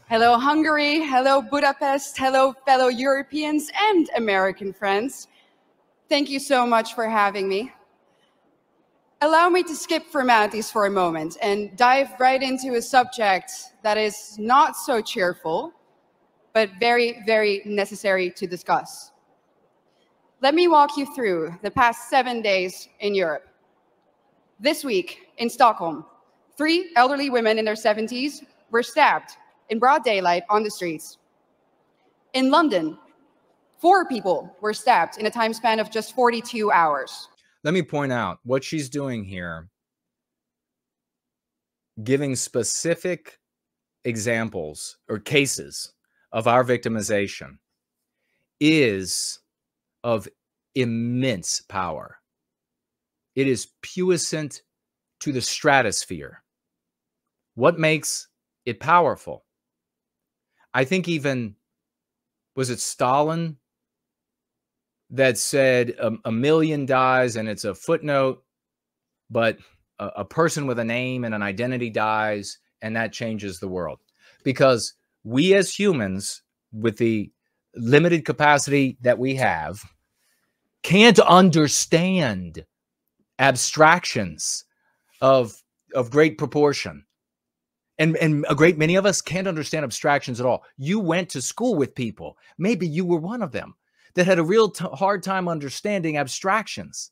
Hello, Hungary. Hello, Budapest. Hello, fellow Europeans and American friends. Thank you so much for having me. Allow me to skip formalities for a moment and dive right into a subject that is not so cheerful, but very, very necessary to discuss. Let me walk you through the past 7 days in Europe. This week in Stockholm, 3 elderly women in their 70s were stabbed in broad daylight on the streets. In London, 4 people were stabbed in a time span of just 42 hours. Let me point out what she's doing here, giving specific examples or cases of our victimization is of immense power. It is puissant to the stratosphere. What makes it powerful? I think even, was it Stalin that said a million dies and it's a footnote, but a person with a name and an identity dies, and that changes the world? Because we as humans, with the limited capacity that we have, can't understand abstractions of great proportion. And a great many of us can't understand abstractions at all. You went to school with people, maybe you were one of them, that had a real hard time understanding abstractions.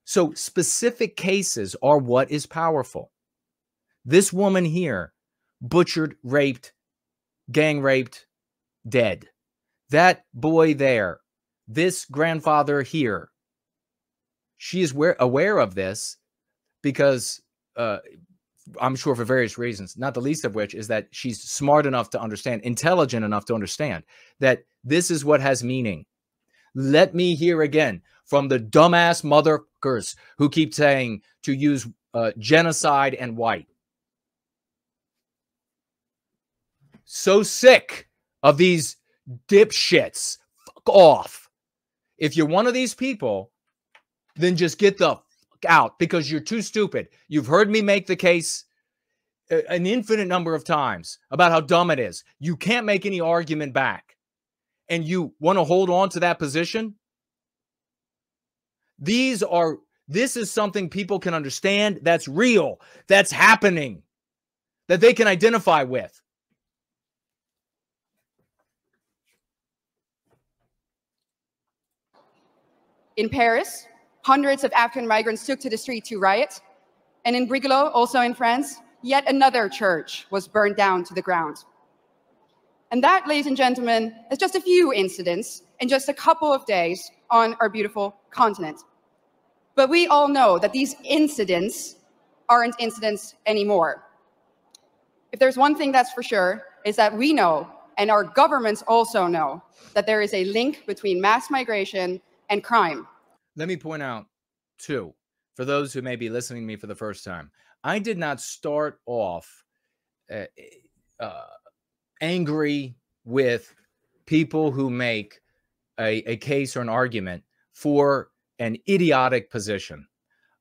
So specific cases are what is powerful. This woman here, butchered, raped, gang raped, dead. That boy there, this grandfather here, she is aware of this because I'm sure for various reasons, not the least of which is that she's smart enough to understand, intelligent enough to understand that this is what has meaning. Let me hear again from the dumbass motherfuckers who keep saying to use genocide and white. So sick of these dipshits. Fuck off. If you're one of these people, then just get the fuck out, because you're too stupid. You've heard me make the case an infinite number of times about how dumb it is. You can't make any argument back, and you want to hold on to that position. This is something people can understand, that's real, that's happening, that they can identify with. In Paris, hundreds of African migrants took to the street to riot. And in Brigalow, also in France, yet another church was burned down to the ground. And that, ladies and gentlemen, is just a few incidents in just a couple of days on our beautiful continent. But we all know that these incidents aren't incidents anymore. If there's one thing that's for sure, is that we know, and our governments also know, that there is a link between mass migration and crime. Let me point out, too, for those who may be listening to me for the first time, I did not start off angry with people who make a case or an argument for an idiotic position.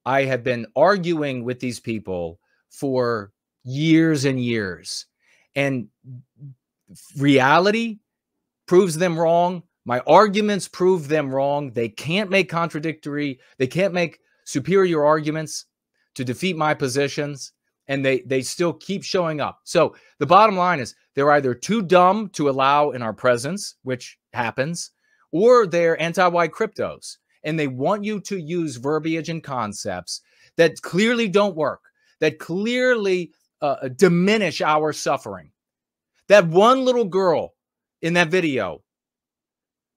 I have been arguing with these people for years and years, and reality proves them wrong. My arguments prove them wrong. They can't make superior arguments to defeat my positions, and they still keep showing up. So the bottom line is they're either too dumb to allow in our presence, which happens, or they're anti-white cryptos, and they want you to use verbiage and concepts that clearly don't work, that clearly diminish our suffering. That one little girl in that video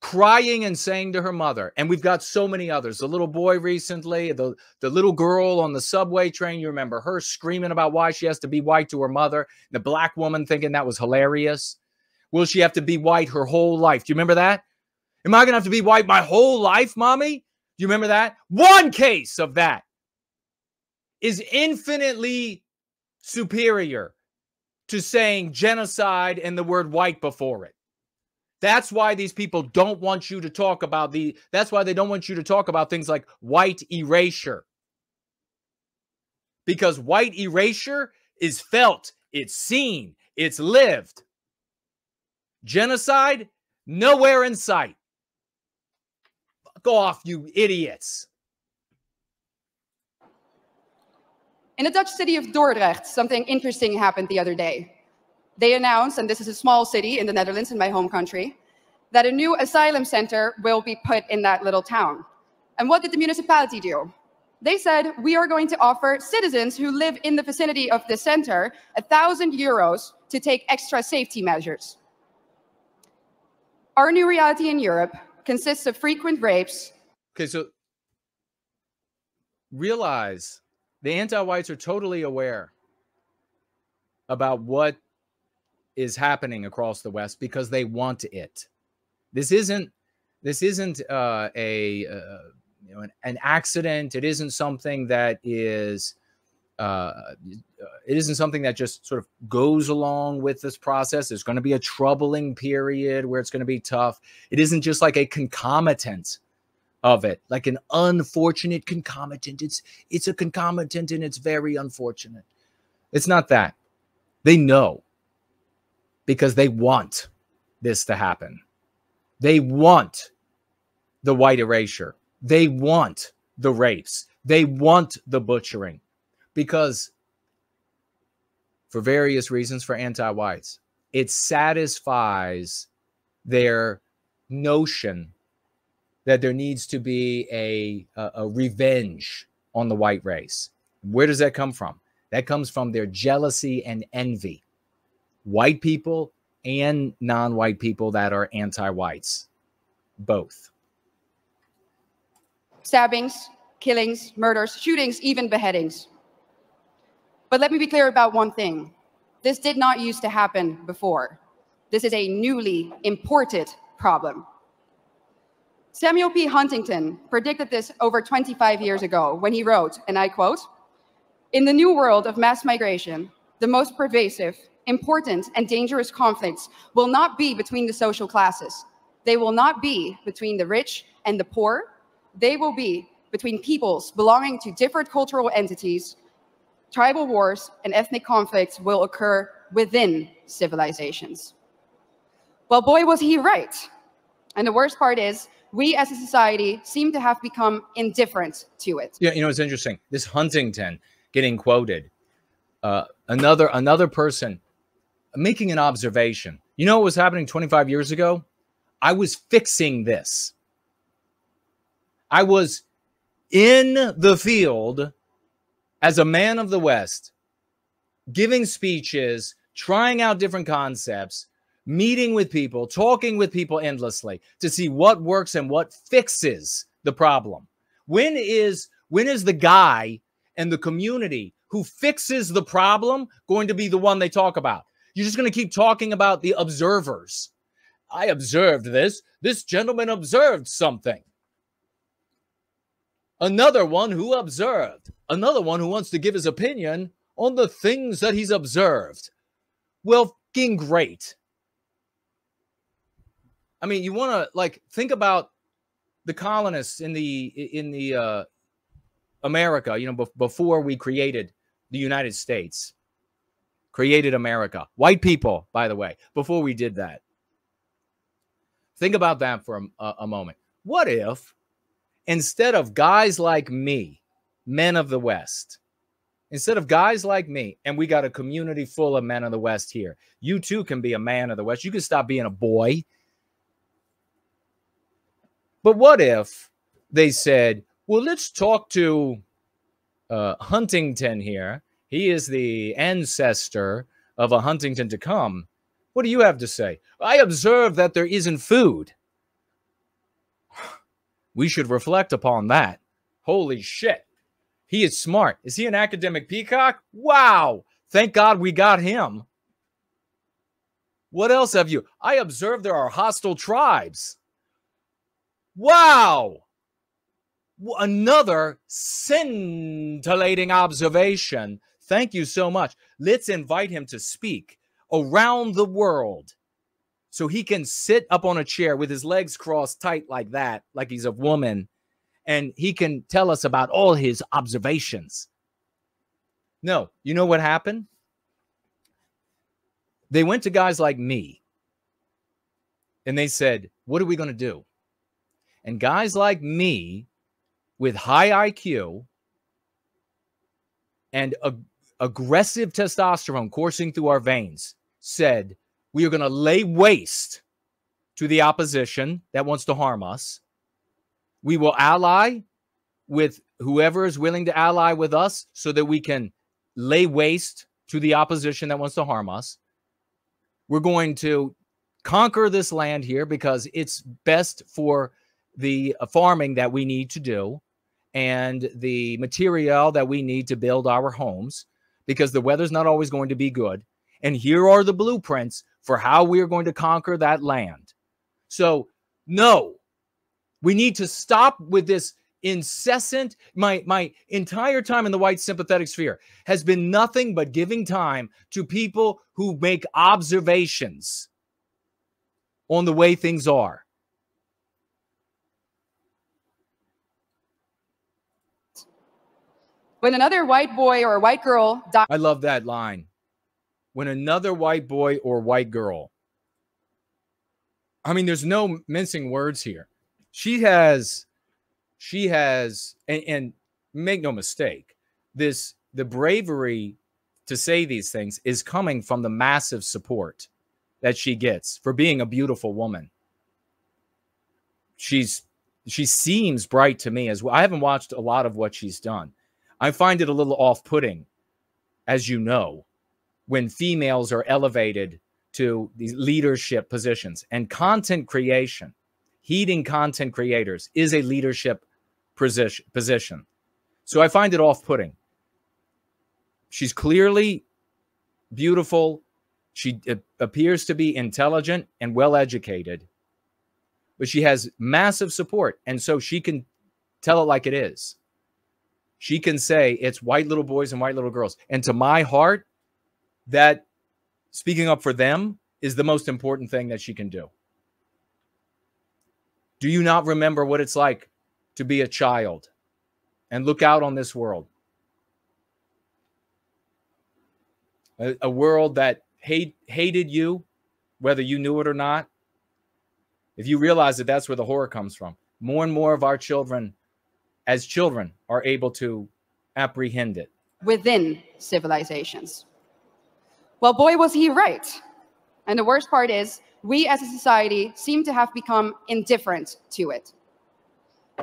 crying and saying to her mother, and we've got so many others, the little boy recently, the little girl on the subway train, you remember her screaming about why she has to be white to her mother, the black woman thinking that was hilarious. Will she have to be white her whole life? Do you remember that? Am I going to have to be white my whole life, mommy? Do you remember that? One case of that is infinitely superior to saying genocide and the word white before it. That's why these people don't want you to talk about that's why they don't want you to talk about things like white erasure. Because white erasure is felt, it's seen, It's lived. Genocide, nowhere in sight. Fuck off, you idiots. In the Dutch city of Dordrecht, something interesting happened the other day. They announced, and this is a small city in the Netherlands, in my home country, that a new asylum center will be put in that little town. And what did the municipality do? They said, we are going to offer citizens who live in the vicinity of the center 1,000 euros to take extra safety measures. Our new reality in Europe consists of frequent rapes. Okay, so realize the anti-whites are totally aware about what is happening across the West because they want it. This isn't an accident. It isn't something that is it isn't something that just sort of goes along with this process. There's going to be a troubling period where it's going to be tough. It isn't just like a concomitant of it, like an unfortunate concomitant. It's a concomitant and it's very unfortunate. It's not that. They know because they want this to happen. They want the white erasure. They want the rapes. They want the butchering because for various reasons for anti-whites, it satisfies their notion that there needs to be a revenge on the white race. Where does that come from? That comes from their jealousy and envy. White people and non-white people that are anti-whites, both. Stabbings, killings, murders, shootings, even beheadings. But let me be clear about one thing. This did not used to happen before. This is a newly imported problem. Samuel P. Huntington predicted this over 25 years ago when he wrote, and I quote, "In the new world of mass migration, the most pervasive, important, and dangerous conflicts will not be between the social classes. They will not be between the rich and the poor. They will be between peoples belonging to different cultural entities. Tribal wars and ethnic conflicts will occur within civilizations." Well, boy, was he right. And the worst part is, we as a society seem to have become indifferent to it. Yeah, you know, it's interesting. This Huntington getting quoted, another person making an observation. You know what was happening 25 years ago? I was fixing this. I was in the field as a man of the West, giving speeches, trying out different concepts, meeting with people, talking with people endlessly to see what works and what fixes the problem. When is the guy and the community who fixes the problem going to be the one they talk about? You're just going to keep talking about the observers. I observed this. This gentleman observed something. Another one who observed. Another one who wants to give his opinion on the things that he's observed. Well, fucking great. I mean, you want to like think about the colonists in the America, you know, before we created the United States, created America. White people, by the way, before we did that. Think about that for a moment. What if instead of guys like me, men of the West, instead of guys like me, and we got a community full of men of the West here, you too can be a man of the West. You can stop being a boy. But what if they said, well, let's talk to Huntington here. He is the ancestor of a Huntington to come. What do you have to say? I observe that there isn't food. We should reflect upon that. Holy shit. He is smart. Is he an academic peacock? Wow. Thank God we got him. What else have you? I observe there are hostile tribes. Wow. Another scintillating observation. Thank you so much. Let's invite him to speak around the world so he can sit up on a chair with his legs crossed tight like that, like he's a woman, and he can tell us about all his observations. No, you know what happened? They went to guys like me and they said, what are we going to do? And guys like me with high IQ and aggressive testosterone coursing through our veins said, we are going to lay waste to the opposition that wants to harm us. We will ally with whoever is willing to ally with us so that we can lay waste to the opposition that wants to harm us. We're going to conquer this land here because it's best for the farming that we need to do and the material that we need to build our homes, because the weather's not always going to be good. And here are the blueprints for how we are going to conquer that land. So, no, we need to stop with this incessant. My entire time in the white sympathetic sphere has been nothing but giving time to people who make observations on the way things are. When another white boy or white girl dies. I love that line. When another white boy or white girl. I mean, there's no mincing words here. She has, and make no mistake, the bravery to say these things is coming from the massive support that she gets for being a beautiful woman. She seems bright to me as well. I haven't watched a lot of what she's done. I find it a little off-putting, as you know, when females are elevated to these leadership positions. And content creation, heeding content creators, is a leadership position. So I find it off-putting. She's clearly beautiful. She appears to be intelligent and well-educated. But she has massive support. And so she can tell it like it is. She can say it's white little boys and white little girls. And to my heart, that speaking up for them is the most important thing that she can do. Do you not remember what it's like to be a child and look out on this world? A world that hated you, whether you knew it or not. If you realize that that's where the horror comes from, more and more of our children, as children, are able to apprehend it. Within civilizations. Well, boy, was he right. And the worst part is, we as a society seem to have become indifferent to it.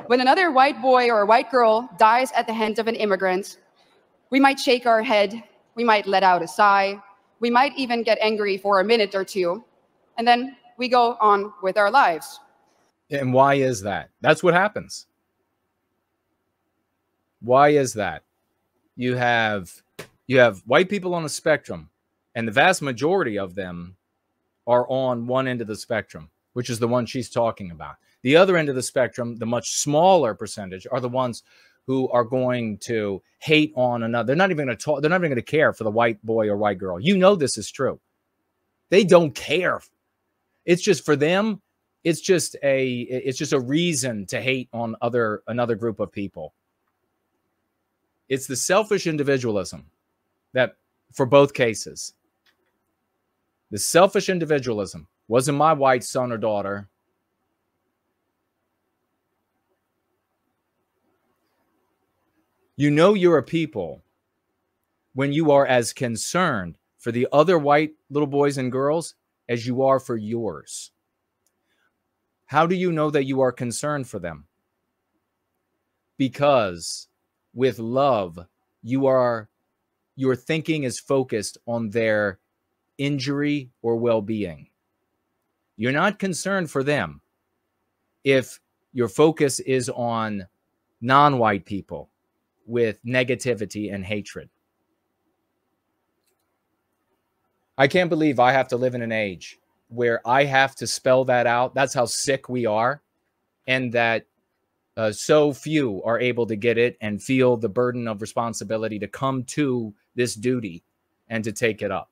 When another white boy or white girl dies at the hand of an immigrant, we might shake our head, we might let out a sigh, we might even get angry for a minute or two, and then we go on with our lives. And why is that? That's what happens. Why is that? You have white people on a spectrum, and the vast majority of them are on one end of the spectrum, which is the one she's talking about. The other end of the spectrum, the much smaller percentage, are the ones who are going to hate on another. They're not even going to talk. They're not even going to care for the white boy or white girl. You know this is true. They don't care. It's just for them. It's just a reason to hate on another group of people. It's the selfish individualism that, for both cases, the selfish individualism wasn't my white son or daughter. You know you're a people when you are as concerned for the other white little boys and girls as you are for yours. How do you know that you are concerned for them? Because with love, your thinking is focused on their injury or well-being. You're not concerned for them if your focus is on non-white people with negativity and hatred. I can't believe I have to live in an age where I have to spell that out. That's how sick we are, and that so few are able to get it and feel the burden of responsibility to come to this duty and to take it up.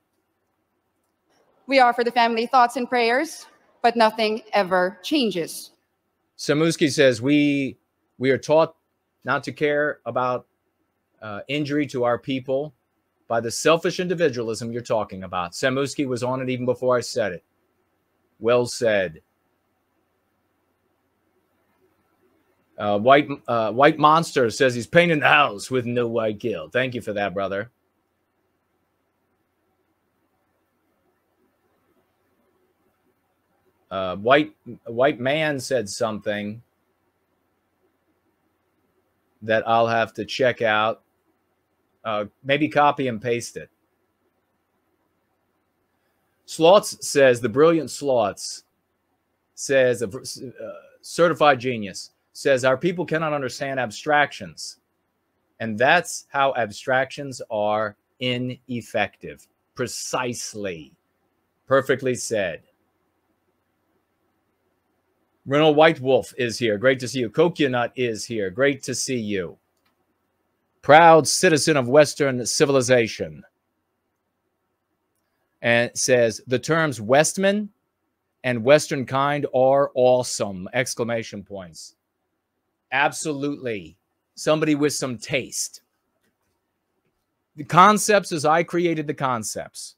We offer the family thoughts and prayers, but nothing ever changes. Samuski says, we are taught not to care about injury to our people by the selfish individualism you're talking about. Samuski was on it even before I said it. Well said. White Monster says he's painting the house with no white guilt. Thank you for that, brother. White Man said something that I'll have to check out. Maybe copy and paste it. Slots says, the brilliant Slots says, certified genius, says our people cannot understand abstractions. And that's how abstractions are ineffective. Precisely. Perfectly said. Renault White Wolf is here. Great to see you. Coconut is here. Great to see you. Proud citizen of Western civilization. And says, the terms Westman and Western kind are awesome! Exclamation points. Absolutely. Somebody with some taste. The concepts as I created the concepts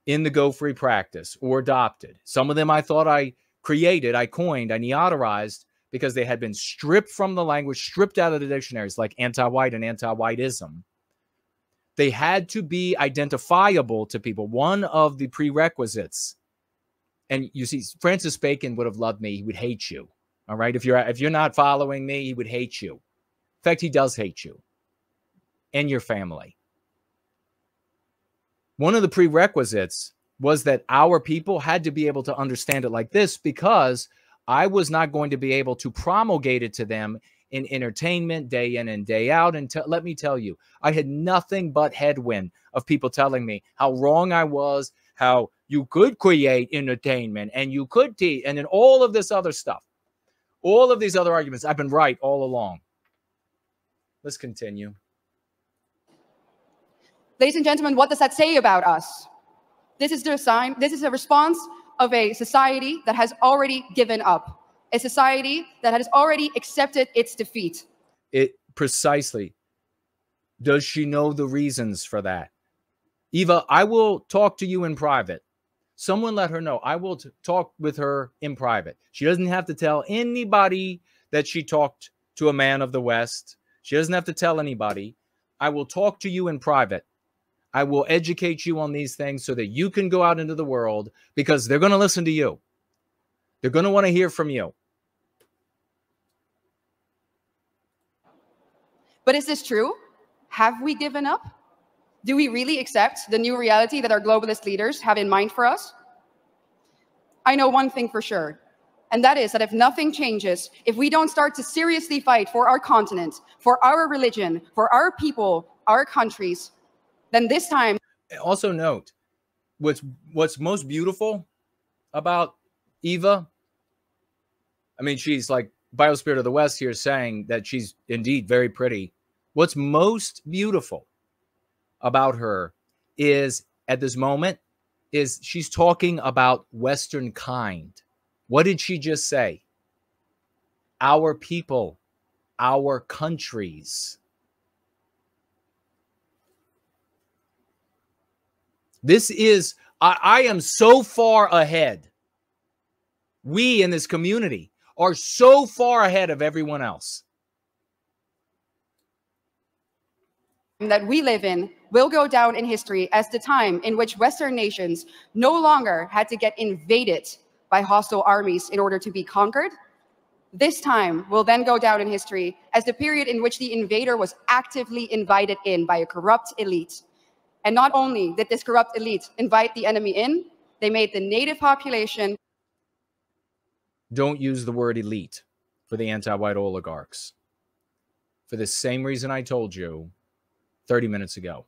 in the Go Free practice or adopted. Some of them I thought I created, I coined, I neoterized because they had been stripped from the language, stripped out of the dictionaries, like anti-white and anti-whiteism. They had to be identifiable to people. One of the prerequisites, and you see, Francis Bacon would have loved me. He would hate you. All right. If you're not following me, he would hate you. In fact, he does hate you and your family. One of the prerequisites was that our people had to be able to understand it like this, because I was not going to be able to promulgate it to them in entertainment day in and day out. And let me tell you, I had nothing but headwind of people telling me how wrong I was, how you could create entertainment and you could teach, and then all of this other stuff. All of these other arguments, I've been right all along. Let's continue. Ladies and gentlemen, what does that say about us? This is the sign. This is a response of a society that has already given up. A society that has already accepted its defeat. Precisely. Does she know the reasons for that? Eva, I will talk to you in private. Someone let her know. I will talk with her in private. She doesn't have to tell anybody that she talked to a man of the West. She doesn't have to tell anybody. I will talk to you in private. I will educate you on these things so that you can go out into the world, because they're going to listen to you. They're going to want to hear from you. But is this true? Have we given up? Do we really accept the new reality that our globalist leaders have in mind for us? I know one thing for sure, and that is that if nothing changes, if we don't start to seriously fight for our continent, for our religion, for our people, our countries, then this time... Also note, what's most beautiful about Eva, I mean, she's like Biospirit of the West here saying that she's indeed very pretty. What's most beautiful about her is, at this moment, is she's talking about Western kind. What did she just say? Our people, our countries. This is, I am so far ahead. We in this community are so far ahead of everyone else. That we live in will go down in history as the time in which Western nations no longer had to get invaded by hostile armies in order to be conquered. This time will then go down in history as the period in which the invader was actively invited in by a corrupt elite. And not only did this corrupt elite invite the enemy in, they made the native population... Don't use the word elite for the anti-white oligarchs. For the same reason I told you 30 minutes ago.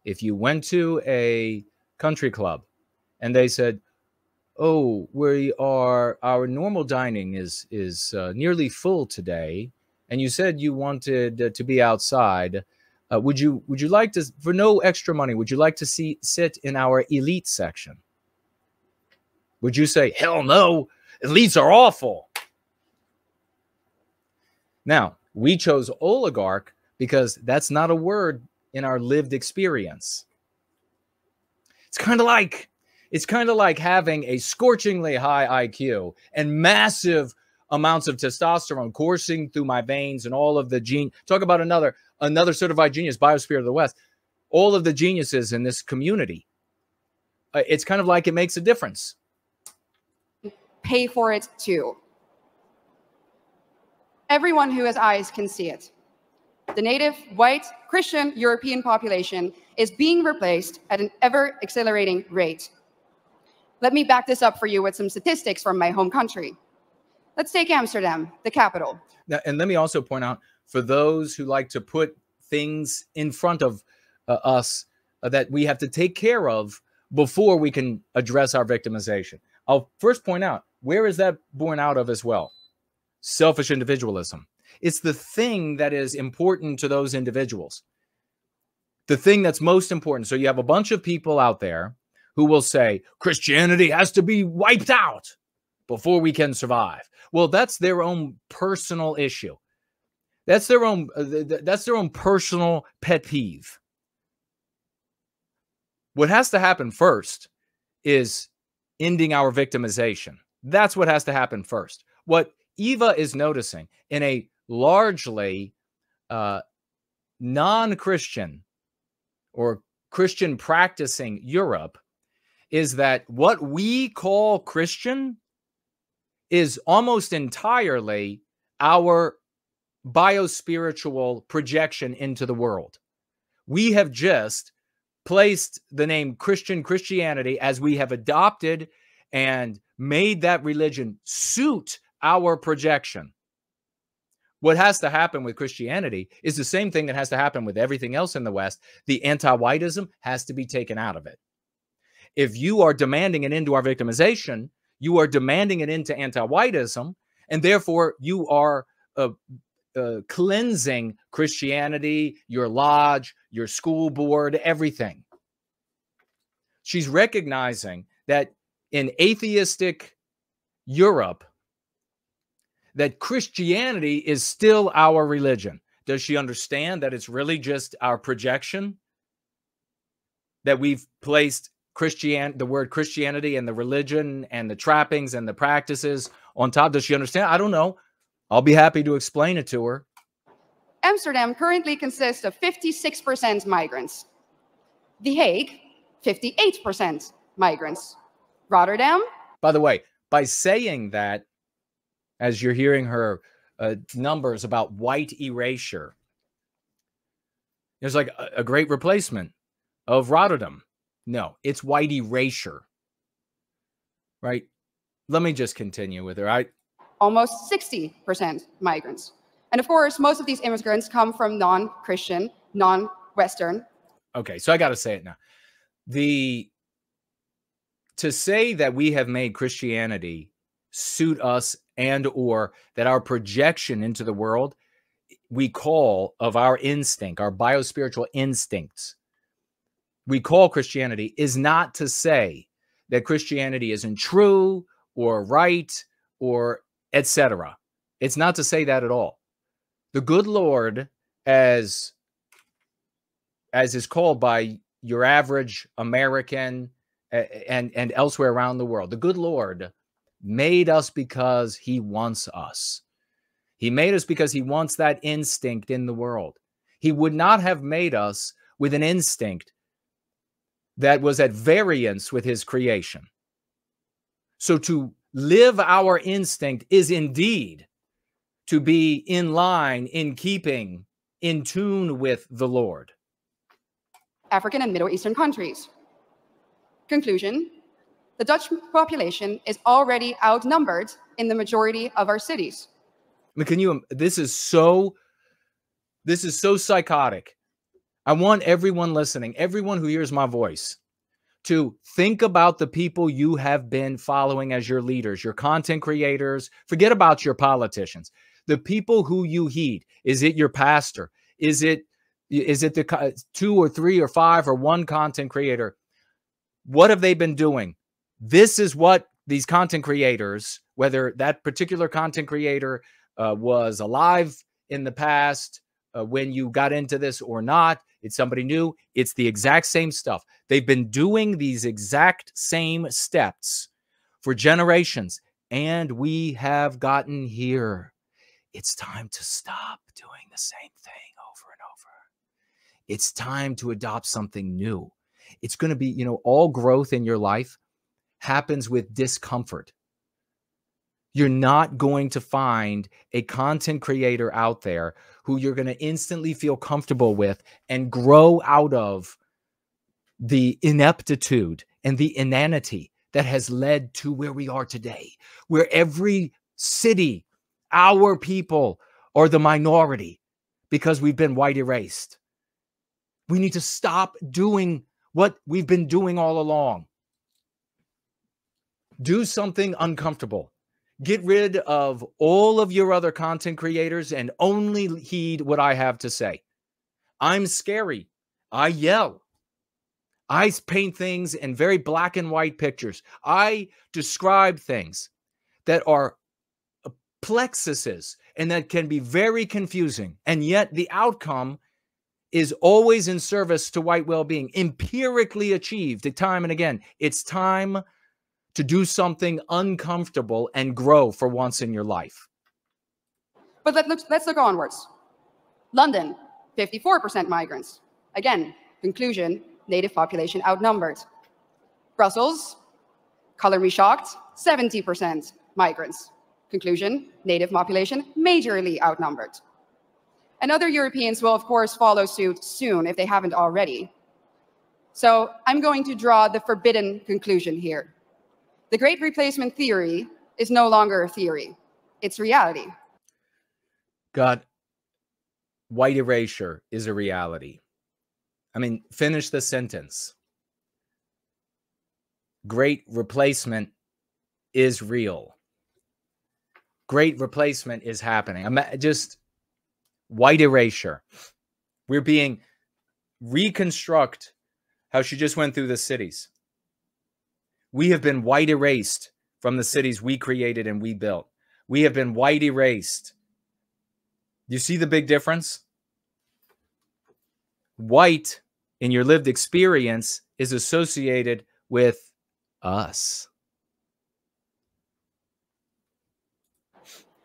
If you went to a country club and they said, oh, our normal dining is nearly full today, and you said you wanted to be outside, would you like to, for no extra money, would you like to sit in our elite section? Would you say, hell no, elites are awful? Now, we chose oligarch because that's not a word in our lived experience. It's kind of like having a scorchingly high IQ and massive amounts of testosterone coursing through my veins and all of the talk about another certified genius, Biosphere of the West, all of the geniuses in this community. It's kind of like it makes a difference. Pay for it too. Everyone who has eyes can see it. The native, white, Christian, European population is being replaced at an ever-accelerating rate. Let me back this up for you with some statistics from my home country. Let's take Amsterdam, the capital. Now, and let me also point out, for those who like to put things in front of us that we have to take care of before we can address our victimization. I'll first point out, where is that born out of as well? Selfish individualism. It's the thing that is important to those individuals. The thing that's most important. So you have a bunch of people out there who will say, Christianity has to be wiped out before we can survive. Well, that's their own personal issue. That's their own personal pet peeve. What has to happen first is ending our victimization. That's what has to happen first. What Eva is noticing in a largely non-Christian or Christian practicing Europe is that what we call Christian is almost entirely our biospiritual projection into the world. We have just placed the name Christianity as we have adopted and made that religion suit our projection. What has to happen with Christianity is the same thing that has to happen with everything else in the West. The anti-whiteism has to be taken out of it. If you are demanding an end to our victimization, you are demanding an end to anti-whiteism, and therefore you are cleansing Christianity, your lodge, your school board, everything. She's recognizing that in atheistic Europe, that Christianity is still our religion. Does she understand that it's really just our projection? That we've placed the word Christianity and the religion and the trappings and the practices on top? Does she understand? I don't know. I'll be happy to explain it to her. Amsterdam currently consists of 56% migrants. The Hague, 58% migrants. Rotterdam? By the way, by saying that, as you're hearing her numbers about white erasure, there's like a great replacement of Rotterdam. No, it's white erasure. Right? Let me just continue with her. Almost 60% migrants. And of course, most of these immigrants come from non-Christian, non-Western. Okay, so I got to say it now. To say that we have made Christianity suit us and or that our projection into the world we call of our instinct, our biospiritual instincts, we call Christianity, is not to say that Christianity isn't true or right or etc. It's not to say that at all. The good Lord, as is called by your average American and elsewhere around the world, the good Lord made us because he wants us. He made us because he wants that instinct in the world. He would not have made us with an instinct that was at variance with his creation. So to live our instinct is indeed to be in line, in keeping, in tune with the Lord. African and Middle Eastern countries. Conclusion: the Dutch population is already outnumbered in the majority of our cities. I mean, this is so psychotic. I want everyone listening, everyone who hears my voice, to think about the people you have been following as your leaders, your content creators. Forget about your politicians. The people who you heed. Is it your pastor? Is it the 2 or 3 or 5 or 1 content creator? What have they been doing? This is what these content creators, whether that particular content creator was alive in the past when you got into this or not. It's somebody new. It's the exact same stuff. They've been doing these exact same steps for generations, and we have gotten here. It's time to stop doing the same thing over and over. It's time to adopt something new. It's going to be, you know, all growth in your life happens with discomfort. You're not going to find a content creator out there who you're going to instantly feel comfortable with and grow out of the ineptitude and the inanity that has led to where we are today, where every city, our people are the minority because we've been white erased. We need to stop doing what we've been doing all along. Do something uncomfortable. Get rid of all of your other content creators and only heed what I have to say. I'm scary. I yell. I paint things in very black and white pictures. I describe things that are plexuses and that can be very confusing. And yet the outcome is always in service to white well-being, empirically achieved time and again. It's time to do something uncomfortable and grow for once in your life. But let's look onwards. London, 54% migrants. Again, conclusion, native population outnumbered. Brussels, color me shocked, 70% migrants. Conclusion, native population majorly outnumbered. And other Europeans will, of course, follow suit soon if they haven't already. So I'm going to draw the forbidden conclusion here. The Great Replacement theory is no longer a theory. It's reality. God, white erasure is a reality. I mean, finish the sentence. Great Replacement is real. Great Replacement is happening. Just white erasure. We're being reconstruct how she just went through the cities. We have been white erased from the cities we created and we built. We have been white erased. You see the big difference? White in your lived experience is associated with us.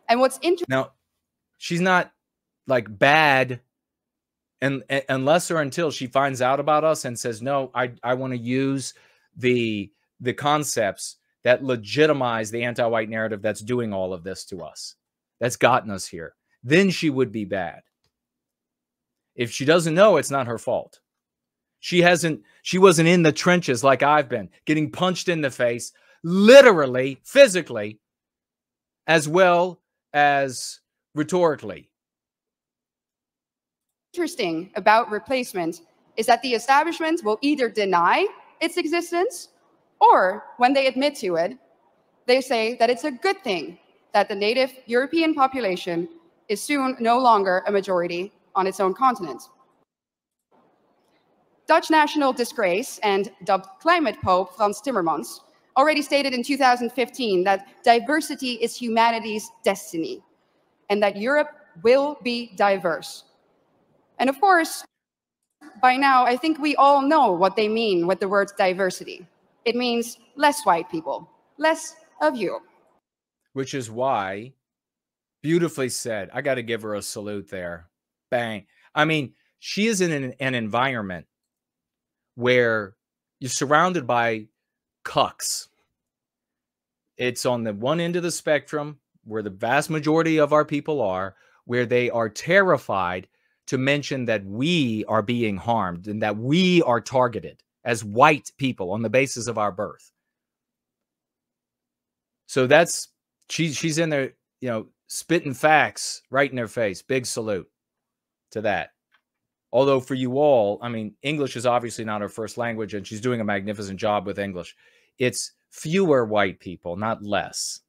And what's interesting now, she's not like bad, and unless or until she finds out about us and says, no, I want to use the concepts that legitimize the anti-white narrative that's doing all of this to us, that's gotten us here, then she would be bad. If she doesn't know, it's not her fault. She wasn't in the trenches like I've been, getting punched in the face, literally, physically, as well as rhetorically. Interesting about replacement is that the establishment will either deny its existence, or when they admit to it, they say that it's a good thing that the native European population is soon no longer a majority on its own continent. Dutch national disgrace and dubbed climate pope Frans Timmermans already stated in 2015 that diversity is humanity's destiny and that Europe will be diverse. And of course, by now, I think we all know what they mean with the word diversity. It means less white people, less of you. Which is why, beautifully said, I got to give her a salute there. Bang. I mean, she is in an environment where you're surrounded by cucks. It's on the one end of the spectrum where the vast majority of our people are, where they are terrified to mention that we are being harmed and that we are targeted as white people on the basis of our birth. So that's, she's in there, you know, spitting facts right in their face. Big salute to that. Although for you all, I mean, English is obviously not her first language, and she's doing a magnificent job with English. It's fewer white people, not less.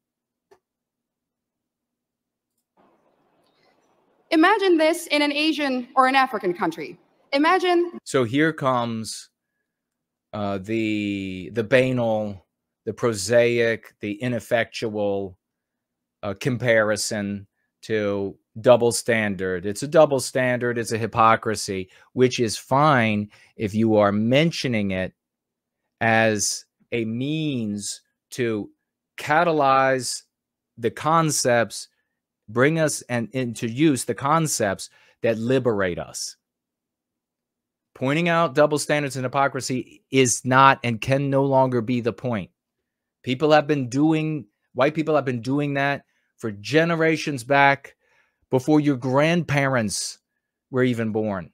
Imagine this in an Asian or an African country. Imagine. So here comes the banal, the prosaic, the ineffectual comparison to double standard. It's a double standard. It's a hypocrisy, which is fine if you are mentioning it as a means to catalyze the concepts, bring us and into use the concepts that liberate us. Pointing out double standards and hypocrisy is not and can no longer be the point. White people have been doing that for generations back, before your grandparents were even born.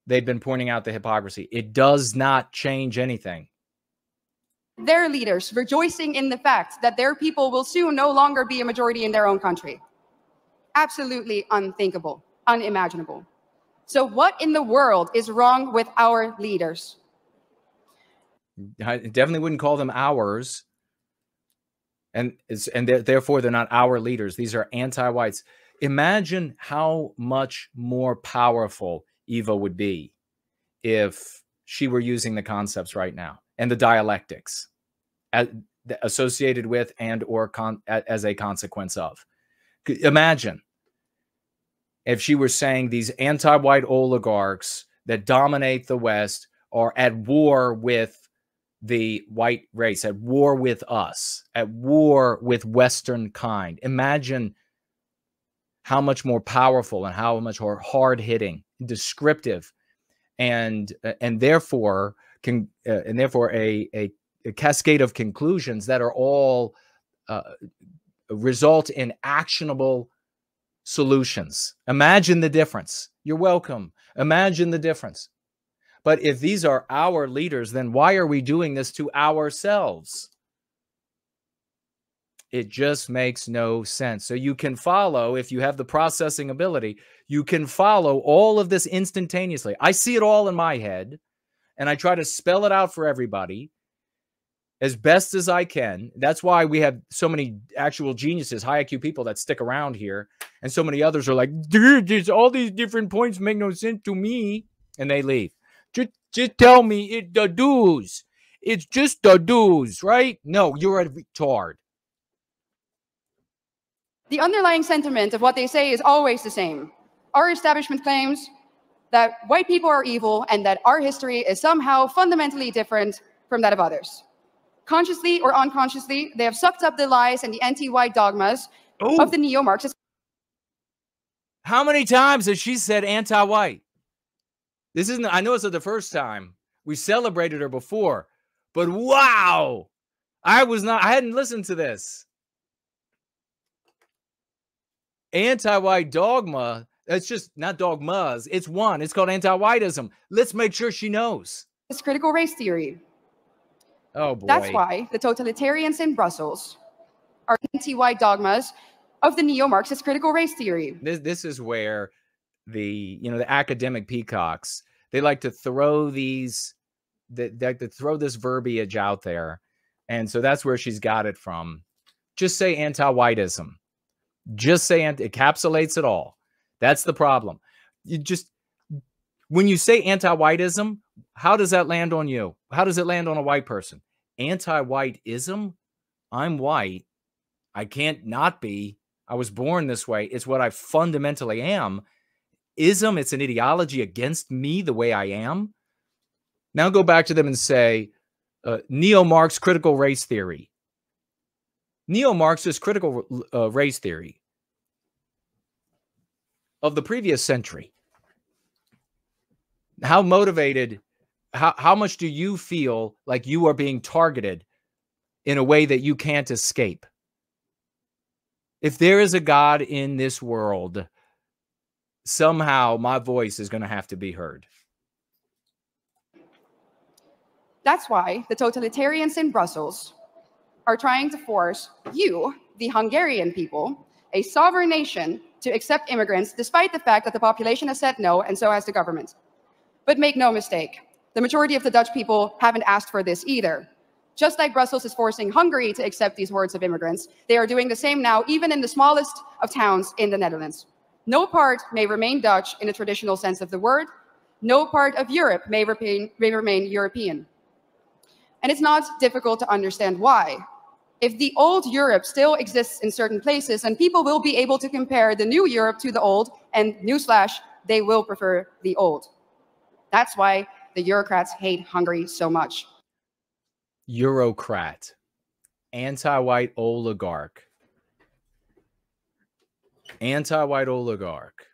They've been pointing out the hypocrisy. It does not change anything. Their leaders rejoicing in the fact that their people will soon no longer be a majority in their own country. Absolutely unthinkable, unimaginable. So what in the world is wrong with our leaders? I definitely wouldn't call them ours. And therefore, they're not our leaders. These are anti-whites. Imagine how much more powerful Eva would be if she were using the concepts right now and the dialectics associated with and or as a consequence of. Imagine if she were saying these anti-white oligarchs that dominate the West are at war with the white race, at war with us, at war with Western kind. Imagine how much more powerful and how much more hard-hitting, descriptive, and therefore a cascade of conclusions that are all result in actionable solutions. Imagine the difference. You're welcome. Imagine the difference. But if these are our leaders, then why are we doing this to ourselves? It just makes no sense. So you can follow, if you have the processing ability, you can follow all of this instantaneously. I see it all in my head, and I try to spell it out for everybody as best as I can. That's why we have so many actual geniuses, high IQ people that stick around here, and so many others are like, dude, there's all these different points make no sense to me, and they leave. Just tell me it the dues. It's just the dues, right? No, you're a retard. The underlying sentiment of what they say is always the same. Our establishment claims that white people are evil and that our history is somehow fundamentally different from that of others. Consciously or unconsciously, they have sucked up the lies and the anti-white dogmas of the neo-Marxists. How many times has she said anti-white? This isn't, I know it's not the first time. We celebrated her before, but wow, I hadn't listened to this. Anti-white dogma, that's just not dogmas, it's one. It's called anti-whiteism. Let's make sure she knows. It's critical race theory. Oh boy. That's why the totalitarians in Brussels are anti-white dogmas of the neo-Marxist critical race theory. This is where the academic peacocks, they like to throw these, they like to throw this verbiage out there. And so that's where she's got it from. Just say anti-whiteism. Just say it encapsulates it all. That's the problem. When you say anti-whiteism, how does that land on you? How does it land on a white person? Anti-whiteism? I'm white. I can't not be. I was born this way. It's what I fundamentally am. Ism, it's an ideology against me the way I am. Now go back to them and say, neo-Marx critical race theory. Neo-Marxist critical race theory of the previous century. How motivated, how much do you feel like you are being targeted in a way that you can't escape? If there is a God in this world, somehow my voice is going to have to be heard. That's why the totalitarians in Brussels are trying to force you, the Hungarian people, a sovereign nation, to accept immigrants, despite the fact that the population has said no, and so has the government. But make no mistake, the majority of the Dutch people haven't asked for this either. Just like Brussels is forcing Hungary to accept these hordes of immigrants, they are doing the same now, even in the smallest of towns in the Netherlands. No part may remain Dutch in the traditional sense of the word. No part of Europe may remain European. And it's not difficult to understand why. If the old Europe still exists in certain places, and people will be able to compare the new Europe to the old, and newsflash, they will prefer the old. That's why the Eurocrats hate Hungary so much. Eurocrat, anti-white oligarch. Anti-white oligarch.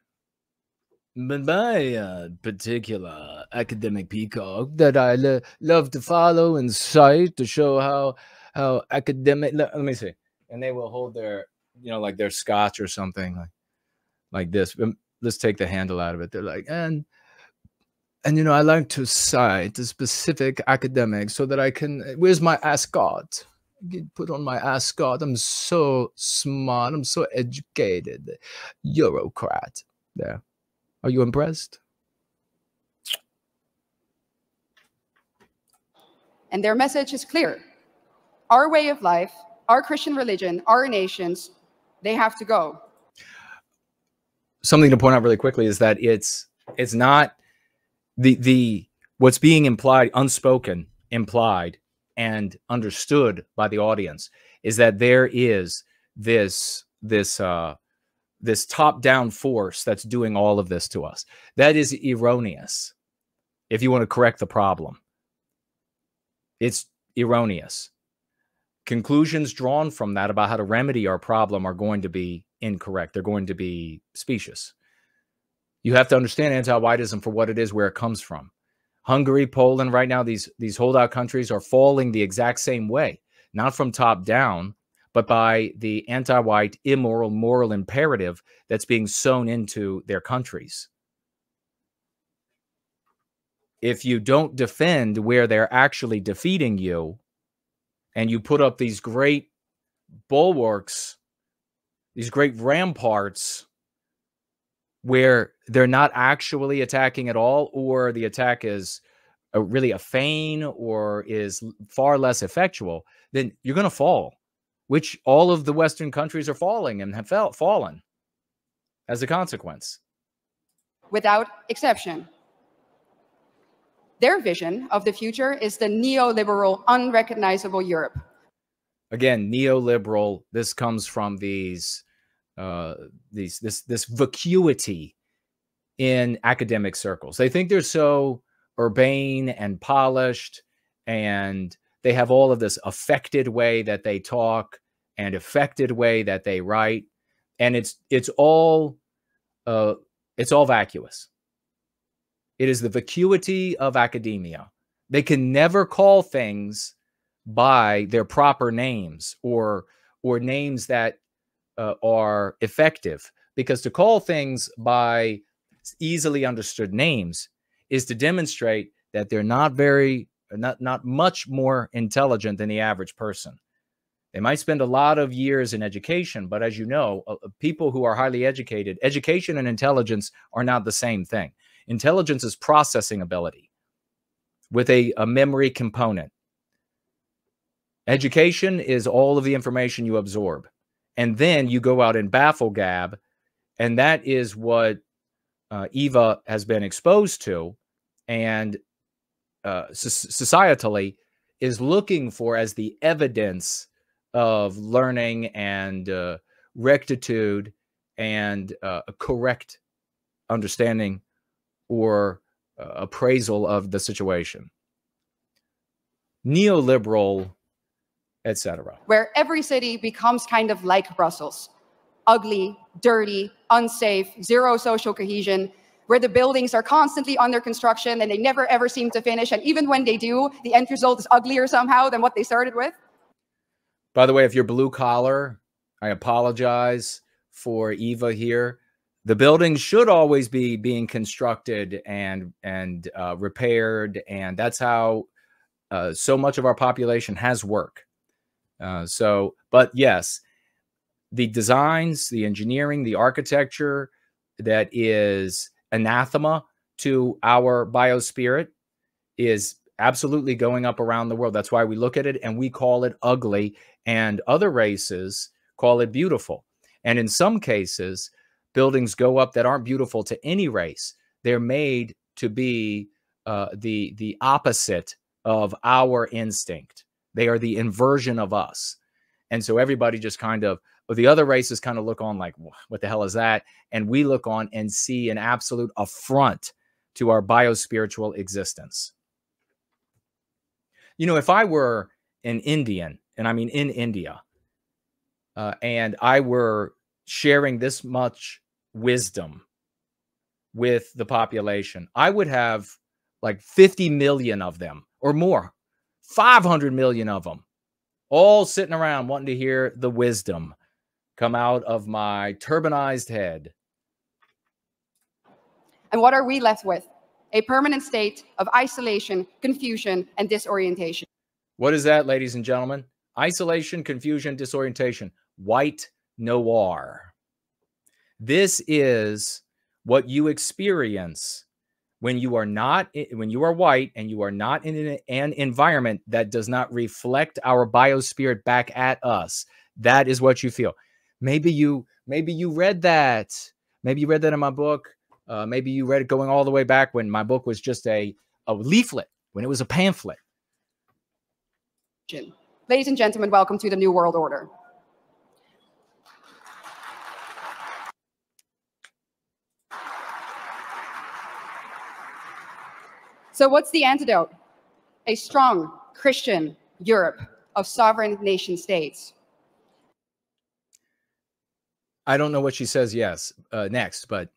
But my particular academic peacock that I love to follow and cite to show how academic. Let me see. And they will hold their, like their scotch or something like this. Let's take the handle out of it. They're like, and I like to cite a specific academic so that I can. Where's my ascot? Put on my ascot. I'm so smart. I'm so educated. Eurocrat. There. Are you impressed? And their message is clear. Our way of life, our Christian religion, our nations, they have to go. Something to point out really quickly is that it's not the what's being implied, unspoken, implied, and understood by the audience is that there is this top-down force that's doing all of this to us. That is erroneous. If you want to correct the problem, it's erroneous. Conclusions drawn from that about how to remedy our problem are going to be incorrect. They're going to be specious. You have to understand anti-whiteism for what it is, where it comes from. Hungary, Poland, right now, these holdout countries are falling the exact same way, not from top down, but by the anti-white, immoral, moral imperative that's being sown into their countries. If you don't defend where they're actually defeating you, and you put up these great bulwarks, these great ramparts, where they're not actually attacking at all, or the attack is really a feign or is far less effectual, then you're going to fall, which all of the Western countries are falling and have fallen as a consequence. Without exception. Their vision of the future is the neoliberal, unrecognizable Europe. Again, neoliberal, this comes from this vacuity in academic circles. They think they're so urbane and polished, and they have all of this affected way that they talk and affected way that they write, and it's all vacuous. It is the vacuity of academia. They can never call things by their proper names or names that are effective, because to call things by easily understood names is to demonstrate that they're not much more intelligent than the average person. They might spend a lot of years in education, but as you know, people who are highly educated, education and intelligence are not the same thing. Intelligence is processing ability with a memory component. Education is all of the information you absorb. And then you go out and baffle gab. And that is what Eva has been exposed to, and societally is looking for as the evidence of learning and rectitude and a correct understanding or appraisal of the situation. Neoliberal, etc. Where every city becomes kind of like Brussels. Ugly, dirty, unsafe, zero social cohesion, where the buildings are constantly under construction and they never ever seem to finish. And even when they do, the end result is uglier somehow than what they started with. By the way, if you're blue collar, I apologize for Eva here. The buildings should always be being constructed and repaired, and that's how so much of our population has work. But yes, the designs, the engineering, the architecture that is anathema to our biospirit is absolutely going up around the world. That's why we look at it and we call it ugly, and other races call it beautiful. And in some cases, buildings go up that aren't beautiful to any race. They're made to be the opposite of our instinct. They are the inversion of us. And so everybody just kind of, the other races kind of look on like, what the hell is that? And we look on and see an absolute affront to our biospiritual existence. You know, if I were an Indian, and I mean in India, and I were sharing this much wisdom with the population, I would have like 50 million of them or more, 500 million of them, all sitting around wanting to hear the wisdom come out of my turbanized head. And what are we left with? A permanent state of isolation, confusion, and disorientation. What is that, ladies and gentlemen? Isolation, confusion, disorientation. White noir. This is what you experience when you are not, when you are white and you are not in an environment that does not reflect our biospirit back at us. That is what you feel. Maybe you read that. Maybe you read that in my book. Maybe you read it going all the way back when my book was just a leaflet, when it was a pamphlet. Ladies and gentlemen, welcome to the New World Order. So what's the antidote? A strong Christian Europe of sovereign nation states. I don't know what she says next, but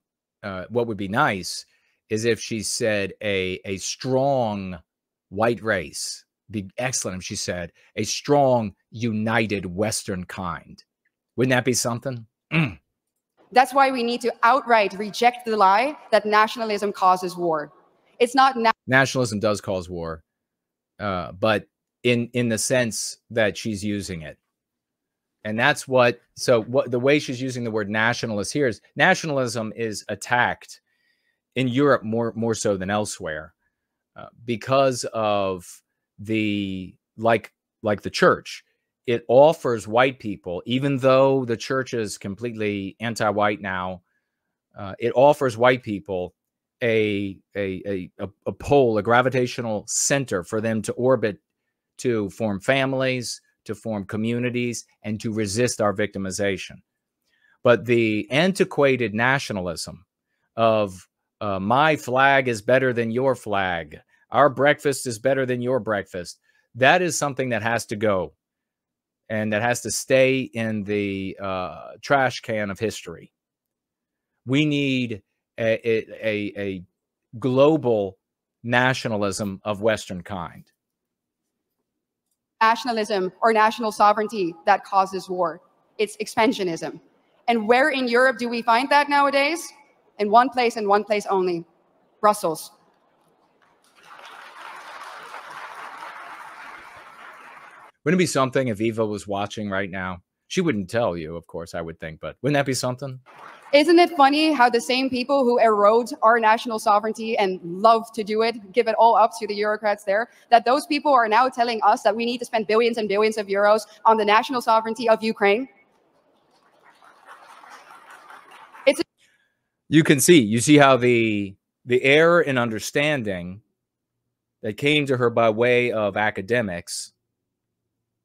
what would be nice is if she said a strong white race. Be excellent if she said a strong, united Western kind. Wouldn't that be something? Mm. That's why we need to outright reject the lie that nationalism causes war. It's not nationalism does cause war, but in the sense that she's using it. And that's what, so what the way she's using the word nationalist here is nationalism is attacked in Europe more so than elsewhere because of the, like the church. It offers white people, even though the church is completely anti-white now, it offers white people a pole, a gravitational center for them to orbit, to form families, to form communities, and to resist our victimization. But the antiquated nationalism of my flag is better than your flag, our breakfast is better than your breakfast, that is something that has to go, and that has to stay in the trash can of history. We need a global nationalism of Western kind. Nationalism or national sovereignty that causes war. It's expansionism. And where in Europe do we find that nowadays? In one place and one place only, Brussels. Wouldn't it be something if Eva was watching right now? She wouldn't tell you, of course, I would think, but wouldn't that be something? Isn't it funny how the same people who erode our national sovereignty and love to do it, give it all up to the bureaucrats there, that those people are now telling us that we need to spend billions and billions of euros on the national sovereignty of Ukraine? You can see, you see how the error in understanding that came to her by way of academics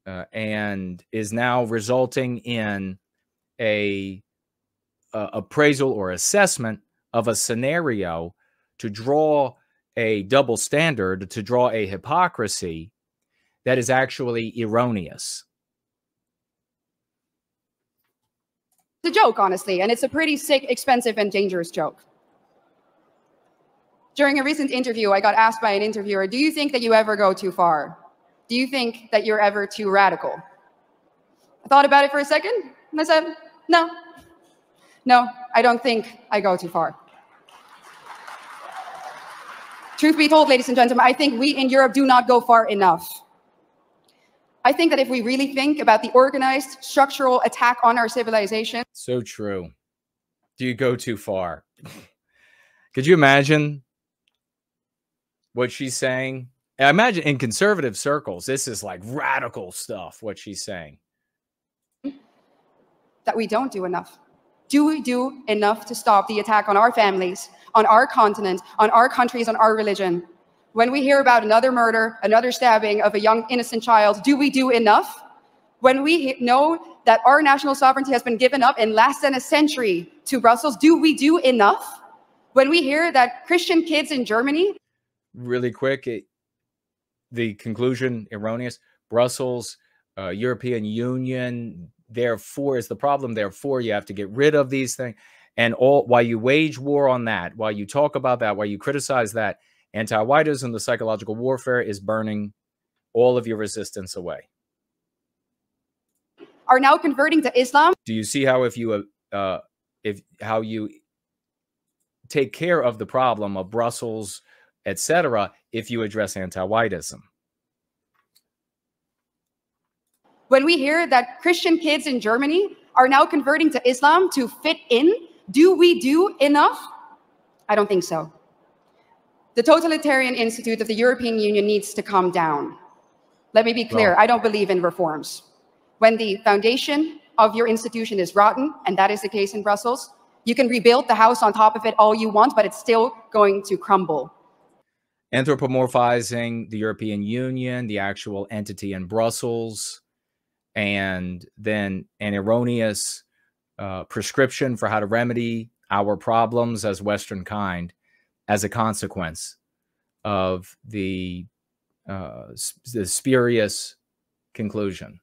and is now resulting in a appraisal or assessment of a scenario to draw a double standard, to draw a hypocrisy that is actually erroneous. It's a joke, honestly, and it's a pretty sick, expensive, and dangerous joke. During a recent interview, I got asked by an interviewer, do you think that you ever go too far? Do you think that you're ever too radical? I thought about it for a second, and I said, no. No, I don't think I go too far. Truth be told, ladies and gentlemen, I think we in Europe do not go far enough. I think that if we really think about the organized structural attack on our civilization. So true. Do you go too far? Could you imagine what she's saying? I imagine in conservative circles, this is like radical stuff, what she's saying. That we don't do enough. Do we do enough to stop the attack on our families, on our continent, on our countries, on our religion? When we hear about another murder, another stabbing of a young innocent child, do we do enough? When we know that our national sovereignty has been given up in less than a century to Brussels, do we do enough? When we hear that Christian kids in Germany... Really quick, the conclusion, erroneous. Brussels, European Union, therefore is the problem. Therefore, you have to get rid of these things. And while you wage war on that, while you talk about that, while you criticize that, anti-whiteism, the psychological warfare, is burning all of your resistance away. Are now converting to Islam. Do you see how how you take care of the problem of Brussels, etc., if you address anti-whiteism? When we hear that Christian kids in Germany are now converting to Islam to fit in, do we do enough? I don't think so. The totalitarian institute of the European Union needs to come down. Let me be clear, I don't believe in reforms. When the foundation of your institution is rotten, and that is the case in Brussels, you can rebuild the house on top of it all you want, but it's still going to crumble. Anthropomorphizing the European Union, the actual entity in Brussels, and then an erroneous prescription for how to remedy our problems as Western kind as a consequence of the spurious conclusion.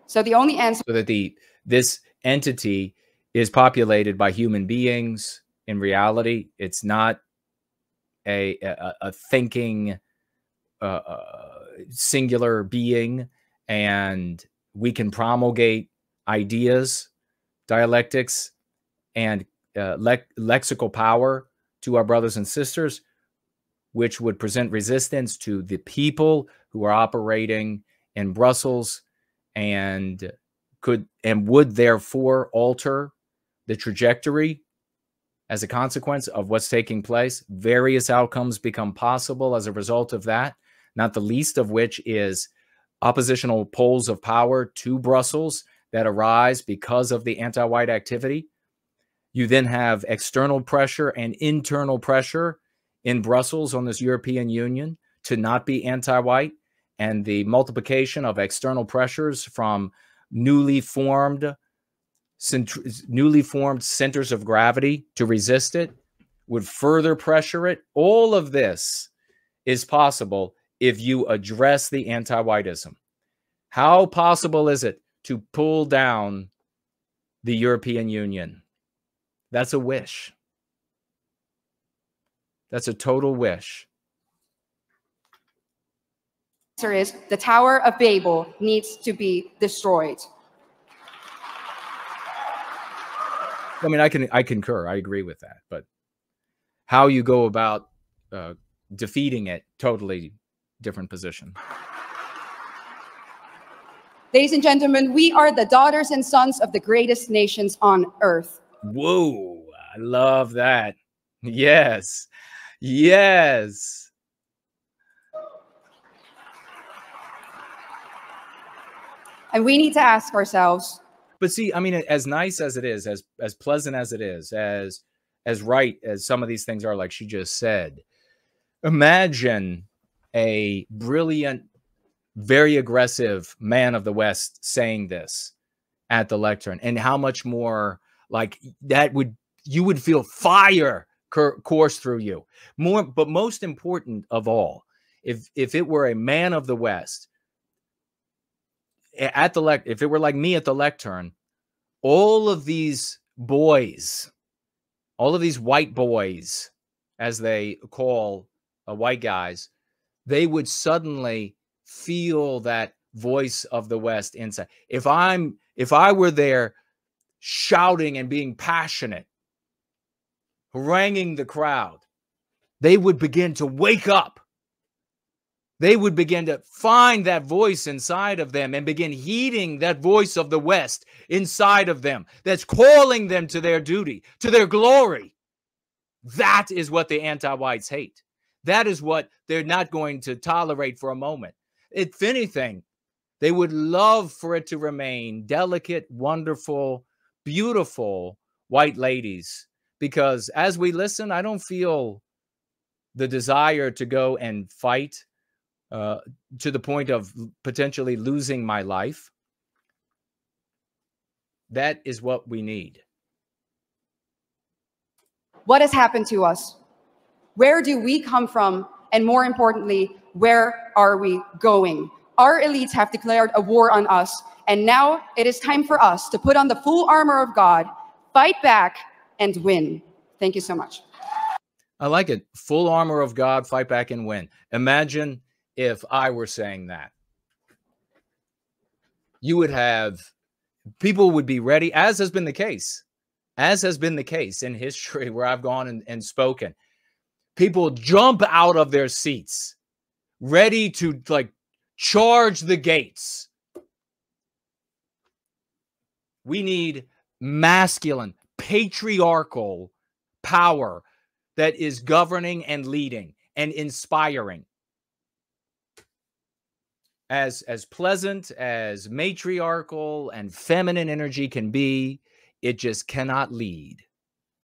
So the only answer... So that this entity is populated by human beings. In reality, it's not a thinking singular being, and we can promulgate ideas, dialectics, and lexical power to our brothers and sisters, which would present resistance to the people who are operating in Brussels, and would therefore alter the trajectory as a consequence of what's taking place. Various outcomes become possible as a result of that, not the least of which is oppositional poles of power to Brussels that arise because of the anti-white activity. You then have external pressure and internal pressure in Brussels on this European Union to not be anti-white, and the multiplication of external pressures from newly formed centers of gravity to resist it would further pressure it. All of this is possible if you address the anti-whiteism. How possible is it to pull down the European Union? That's a wish. That's a total wish. The answer is the Tower of Babel needs to be destroyed. I mean, I concur. I agree with that. But how you go about defeating it, totally different position. Ladies and gentlemen, we are the daughters and sons of the greatest nations on earth. Whoa, I love that. Yes, yes. And we need to ask ourselves. But see, I mean, as nice as it is, as pleasant as it is, as right as some of these things are, like she just said, imagine a brilliant, very aggressive man of the West saying this at the lectern, and how much more like that you would feel fire course through you. But most important of all, if it were a man of the West at the if it were like me at the lectern, all of these boys, all of these white boys, as they call white guys, they would suddenly feel that voice of the West inside. If I were there shouting and being passionate, haranguing the crowd, they would begin to wake up. They would begin to find that voice inside of them and begin heeding that voice of the West inside of them that's calling them to their duty, to their glory. That is what the anti-whites hate. That is what they're not going to tolerate for a moment. If anything, they would love for it to remain delicate, wonderful, beautiful white ladies. Because as we listen, I don't feel the desire to go and fight to the point of potentially losing my life. That is what we need. What has happened to us? Where do we come from? And more importantly, where are we going? Our elites have declared a war on us, and now it is time for us to put on the full armor of God, fight back, and win. Thank you so much. I like it. Full armor of God, fight back and win. Imagine if I were saying that. You would have, people would be ready, as has been the case. As has been the case in history where I've gone and spoken. People jump out of their seats, ready to like charge the gates. We need masculine, patriarchal power that is governing and leading and inspiring. As pleasant as matriarchal and feminine energy can be, it just cannot lead.